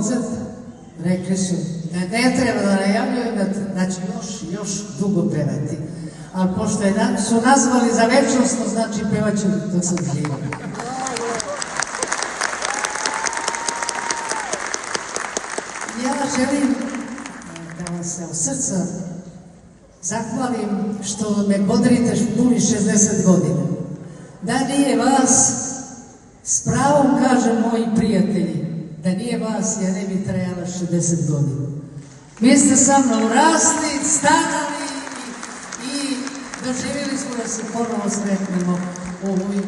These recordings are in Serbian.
koncert, rekli su da ne treba da najavljuju, da će još dugo pevati. Ali pošto su nazvali za večnost, to znači pevaću dok sam živa. Ja želim da vam se od srca zahvalim što me bodrite puni 60 godina. Da nije vas, s pravom kažem moji prijatelji, da nije vas, ja ne bi trajala 60 godina. Vi ste sa mnom rasli, stanali i doživjeli smo da se ponovo sretnemo u ovim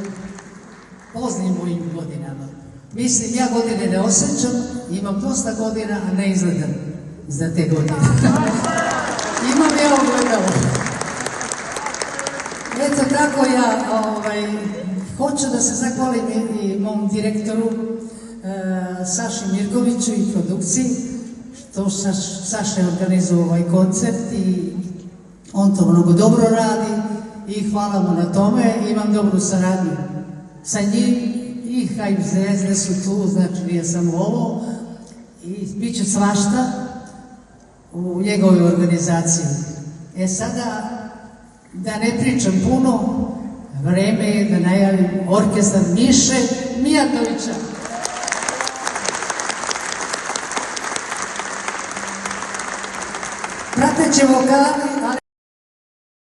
poznim mojim godinama. Mislim, ja godine ne osjećam, imam dosta godina, a ne izgledam za te godine. Imam ja ogledalo. Eto tako ja hoću da se zahvalim i mom direktoru Saši Mirkoviću i produkciji, što Saša je organizovao ovaj koncert i on to mnogo dobro radi i hvala mu na tome. Imam dobru saradnju sa njim i Hajm Zvezde su tu, znači nije samo ovo i bit će svašta u njegovoj organizaciji. Sada, da ne pričam puno, vreme je da najavim orkestar Miše Mijatovića. Prateće vokali,